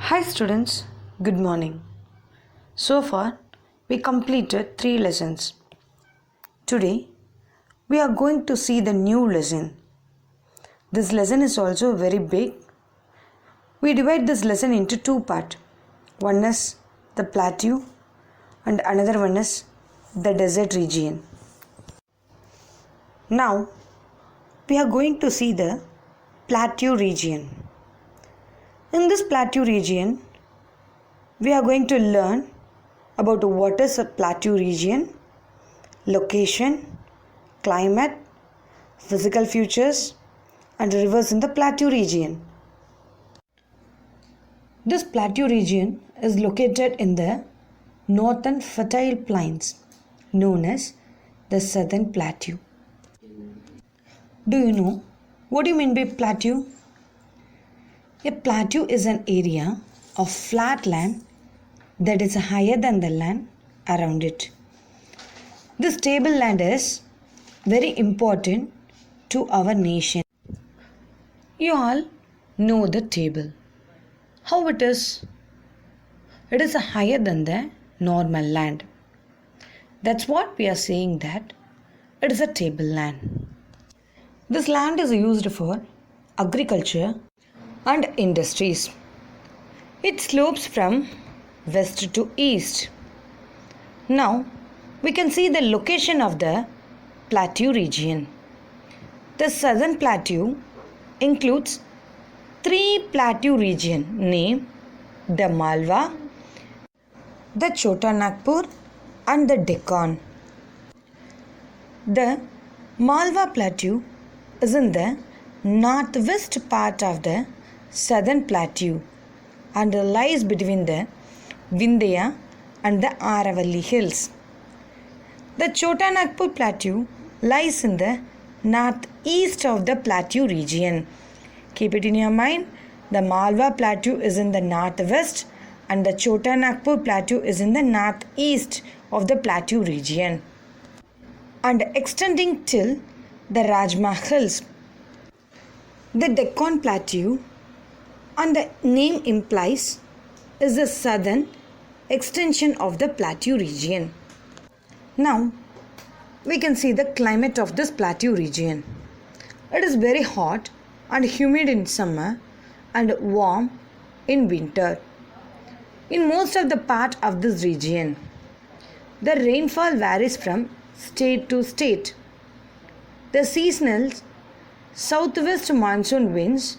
Hi students, good morning. So far, we completed 3 lessons. Today, we are going to see the new lesson. This lesson is also very big. We divide this lesson into 2 parts. One is the plateau and another one is the desert region. Now, we are going to see the plateau region. In this plateau region, we are going to learn about what is a plateau region, location, climate, physical features, and rivers in the plateau region. This plateau region is located in the northern fertile plains known as the southern plateau. Do you know what do you mean by plateau? A plateau is an area of flat land that is higher than the land around it. This table land is very important to our nation. You all know the table. How it is? It is higher than the normal land. That's what we are saying that it is a table land. This land is used for agriculture and industries. It slopes from west to east. Now we can see the location of the plateau region. The southern plateau includes 3 plateau regions named the Malwa, the Chota Nagpur and the Deccan. The Malwa plateau is in the northwest part of the southern plateau and lies between the Vindhya and the Aravalli hills. The Chota Nagpur plateau lies in the northeast of the plateau region. Keep it in your mind. The Malwa plateau is in the northwest and the Chota Nagpur plateau is in the northeast of the plateau region and extending till the Rajma hills. The Deccan plateau, and the name implies, is the southern extension of the plateau region. Now we can see the climate of this plateau region. It is very hot and humid in summer and warm in winter. In most of the part of this region, the rainfall varies from state to state. The seasonal southwest monsoon winds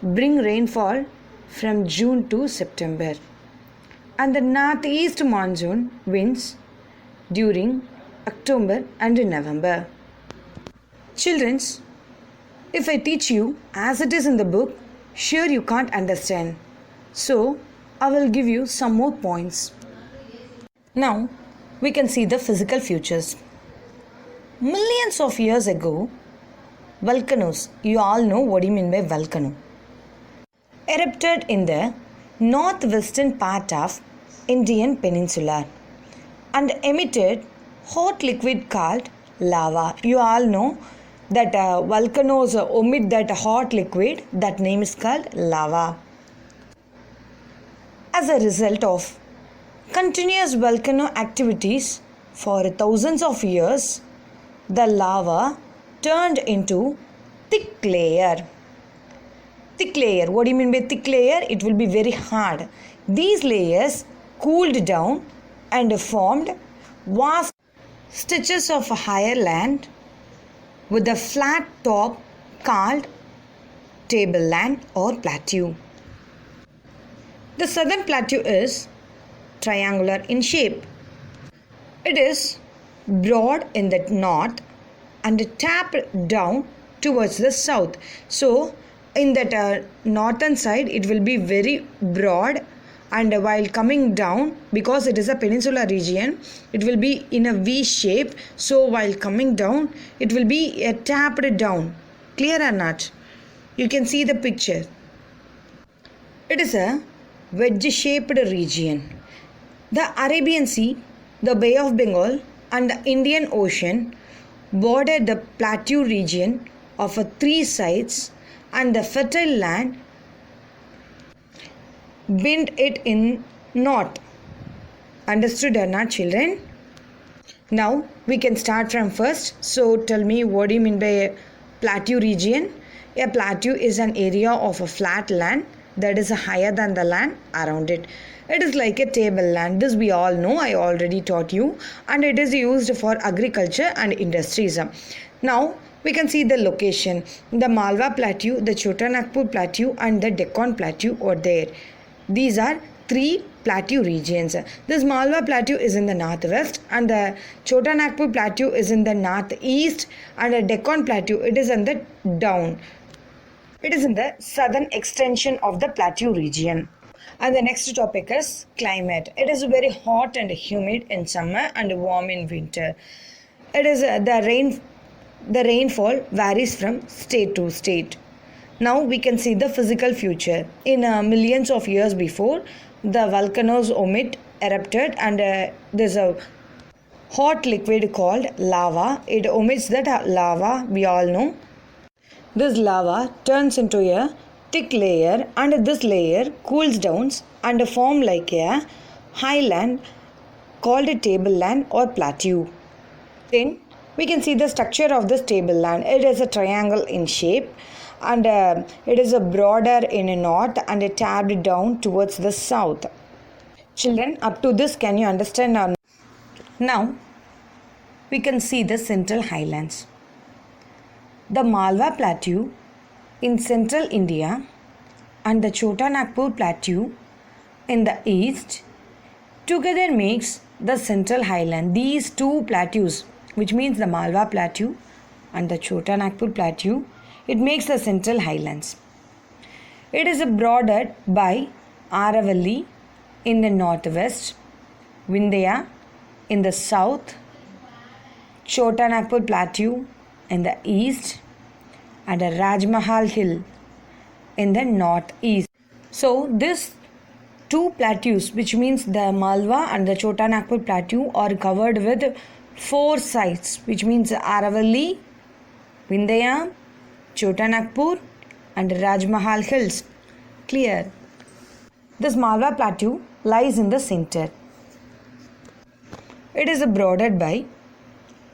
bring rainfall from June to September and the northeast monsoon winds during October and November. Children, if I teach you as it is in the book, sure you can't understand. So, I will give you some more points. Now, we can see the physical features. Millions of years ago, volcanoes, you all know what do you mean by volcano, erupted in the northwestern part of Indian peninsula and emitted hot liquid called lava. You all know that volcanoes emit that hot liquid, that name is called lava. As a result of continuous volcano activities for thousands of years, the lava turned into thick layer. Thick layer, what do you mean by thick layer? It will be very hard. These layers cooled down and formed vast stretches of higher land with a flat top called tableland or plateau. The southern plateau is triangular in shape. It is broad in the north and tapped down towards the south. So, in that northern side, it will be very broad, and while coming down, because it is a peninsula region, it will be in a V shape. So, while coming down, it will be tapped down. Clear or not? You can see the picture. It is a wedge-shaped region. The Arabian Sea, the Bay of Bengal, and the Indian Ocean border the plateau region of 3 sides, and the fertile land bind it in knot. Understood or not, children? Now we can start from first. So tell me, what do you mean by a plateau region? A plateau is an area of a flat land that is higher than the land around it. It is like a tableland. This we all know. I already taught you, and it is used for agriculture and industries. Now we can see the location. The Malwa Plateau, the Chota Nagpur Plateau, and the Deccan Plateau are there. These are three plateau regions. This Malwa Plateau is in the northwest, and the Chota Nagpur Plateau is in the northeast, and the Deccan Plateau, it is in the down. It is in the southern extension of the plateau region. And the next topic is climate. It is very hot and humid in summer and warm in winter. It is the rainfall varies from state to state. Now we can see the physical future. In millions of years before, the volcanoes erupted, and there's a hot liquid called lava. It emits that lava, we all know. This lava turns into a thick layer, and this layer cools down and form like a highland called a tableland or plateau. Then we can see the structure of this tableland. It is a triangle in shape, and it is a broader in a north and a tabbed down towards the south. Children, up to this, can you understand or not? Now we can see the central highlands. The Malwa Plateau in central India and the Chota Nagpur Plateau in the east together makes the central highland. These two plateaus, which means the Malwa Plateau and the Chota Nagpur Plateau, it makes the central highlands. It is bordered by Aravalli in the northwest, Vindhya in the south, Chota Nagpur Plateau in the east, and a Rajmahal Hill in the northeast. So these two plateaus, which means the Malwa and the Chota Nagpur Plateau, are covered with four sites, which means Aravalli, Vindhya, Chota Nagpur, and Rajmahal Hills. Clear? This Malwa Plateau lies in the center. It is bordered by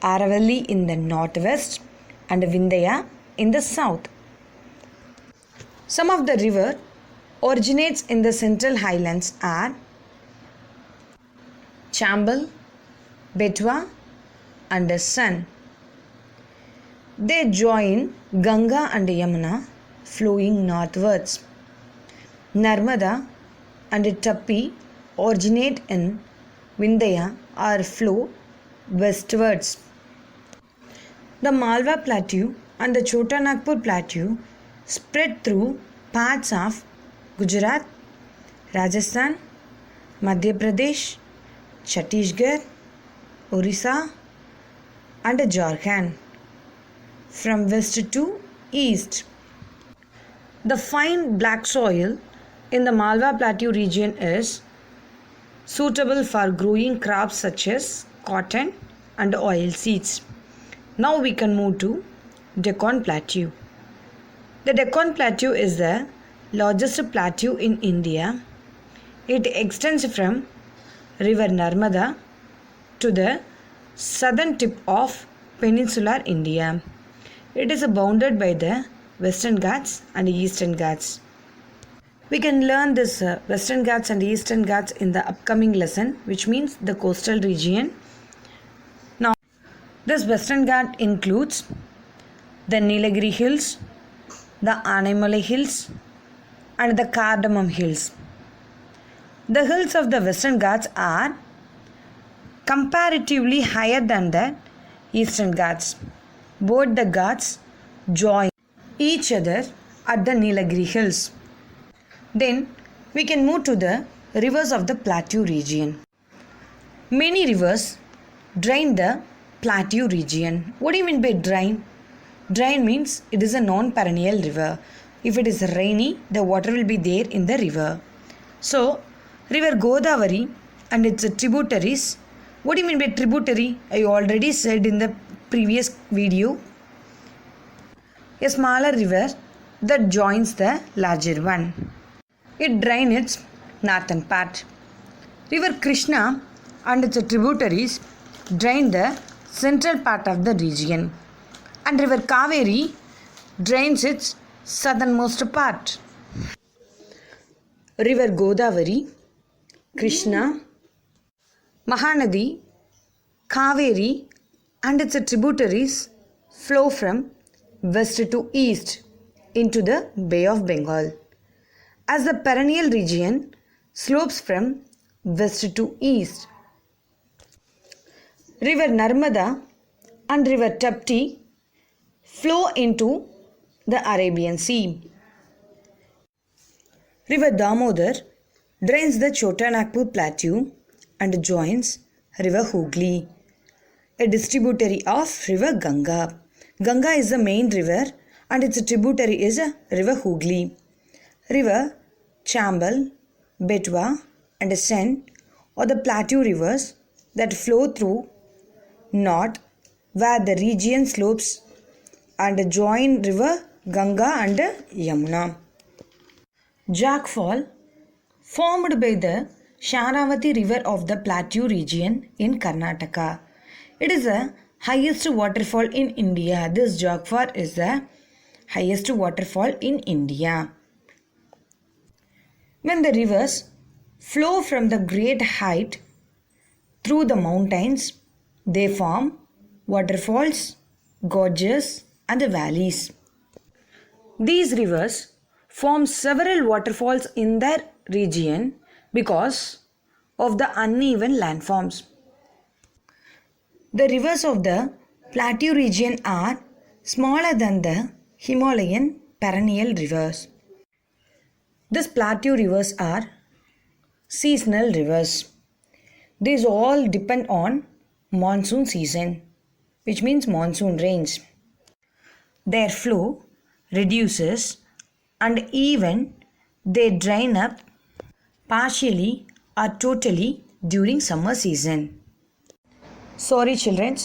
Aravalli in the northwest and Vindhya in the south. Some of the river originates in the central highlands are Chambal, Betwa, and the Son. They join Ganga and Yamuna flowing northwards. Narmada and Tappi originate in Vindhya or flow westwards. The Malwa Plateau and the Chota Nagpur Plateau spread through parts of Gujarat, Rajasthan, Madhya Pradesh, Chhattisgarh, Orissa, and Jharkhand from west to east. The fine black soil in the Malwa Plateau region is suitable for growing crops such as cotton and oil seeds. Now we can move to Deccan Plateau. The Deccan Plateau is the largest plateau in India. It extends from River Narmada to the southern tip of peninsular India. It is bounded by the Western Ghats and Eastern Ghats. We can learn this Western Ghats and Eastern Ghats in the upcoming lesson, which means the coastal region. Now, this Western Ghat includes the Nilagiri Hills, the Anaimala Hills, and the Cardamom Hills. The hills of the Western Ghats are comparatively higher than the Eastern Ghats. Both the Ghats join each other at the Nilagiri Hills. Then we can move to the rivers of the plateau region. Many rivers drain the plateau region. What do you mean by drain? Drain means it is a non-perennial river. If it is rainy, the water will be there in the river. So, river Godavari and its tributaries. What do you mean by tributary? I already said in the previous video. A smaller river that joins the larger one. It drains its northern part. River Krishna and its tributaries drain the central part of the region, and River Kaveri drains its southernmost part. River Godavari, Krishna, Mahanadi, Kaveri and its tributaries flow from west to east into the Bay of Bengal, as the perennial region slopes from west to east. River Narmada and River Tapti flow into the Arabian Sea. River Damodar drains the Chota Nagpur Plateau and joins River Hooghly, a distributary of River Ganga. Ganga is the main river and its tributary is River Hooghly. River Chambal, Betwa and Sen are the plateau rivers that flow through north where the region slopes and join River Ganga and Yamuna. Jagfall, formed by the Sharavati river of the plateau region in Karnataka. It is the highest waterfall in India. This Jagfall is the highest waterfall in India. When the rivers flow from the great height through the mountains, they form waterfalls, gorges and valleys. These rivers form several waterfalls in their region because of the uneven landforms. The rivers of the plateau region are smaller than the Himalayan perennial rivers. These plateau rivers are seasonal rivers. These all depend on monsoon season, which means monsoon rains. Their flow reduces and even they drain up partially or totally during summer season. Sorry children,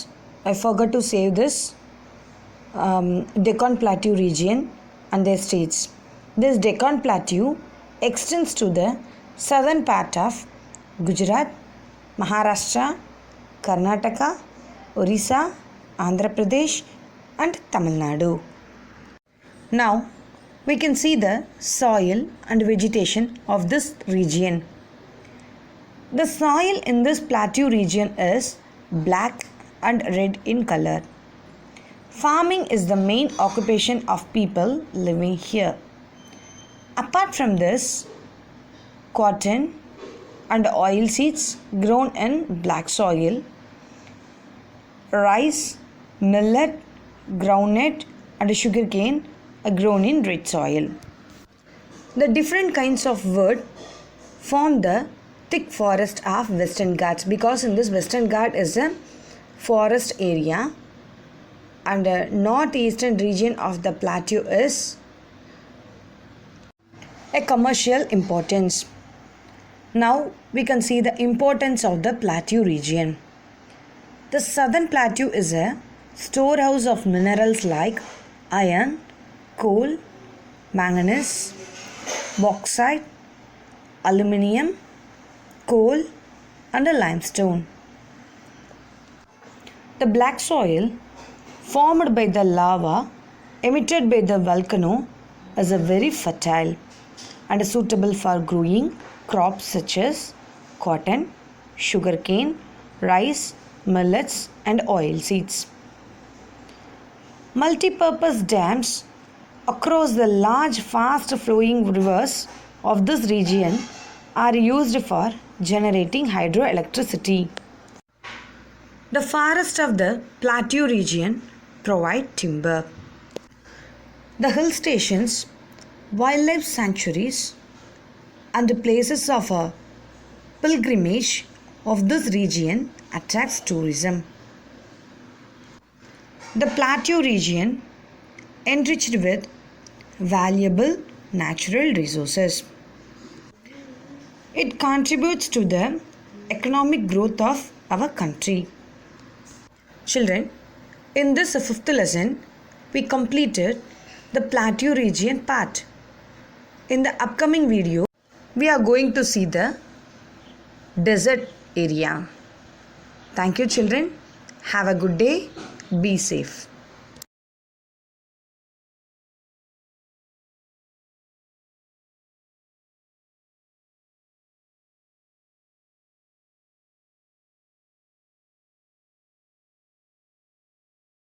I forgot to save this Deccan Plateau region and their states. This Deccan Plateau extends to the southern part of Gujarat, Maharashtra, Karnataka, Orissa, Andhra Pradesh and Tamil Nadu. Now we can see the soil and vegetation of this region. The soil in this plateau region is black and red in color. Farming is the main occupation of people living here. Apart from this, cotton and oilseeds grown in black soil, rice, millet, groundnut and sugarcane are grown in red soil. The different kinds of wood form the thick forest of Western Ghats, because in this Western Ghat is a forest area and the northeastern region of the plateau is a commercial importance. Now we can see the importance of the plateau region. The southern plateau is a storehouse of minerals like iron, coal, manganese, bauxite, aluminium, coal and limestone. The black soil formed by the lava emitted by the volcano is a very fertile and suitable for growing crops such as cotton, sugarcane, rice, millets and oilseeds. Multi-purpose dams across the large fast flowing rivers of this region are used for generating hydroelectricity. The forests of the plateau region provide timber. The hill stations, wildlife sanctuaries and the places of a pilgrimage of this region attracts tourism. The plateau region enriched with valuable natural resources. It contributes to the economic growth of our country. Children, in this fifth lesson, we completed the plateau region part. In the upcoming video, we are going to see the desert area. Thank you, children. Have a good day. Be safe.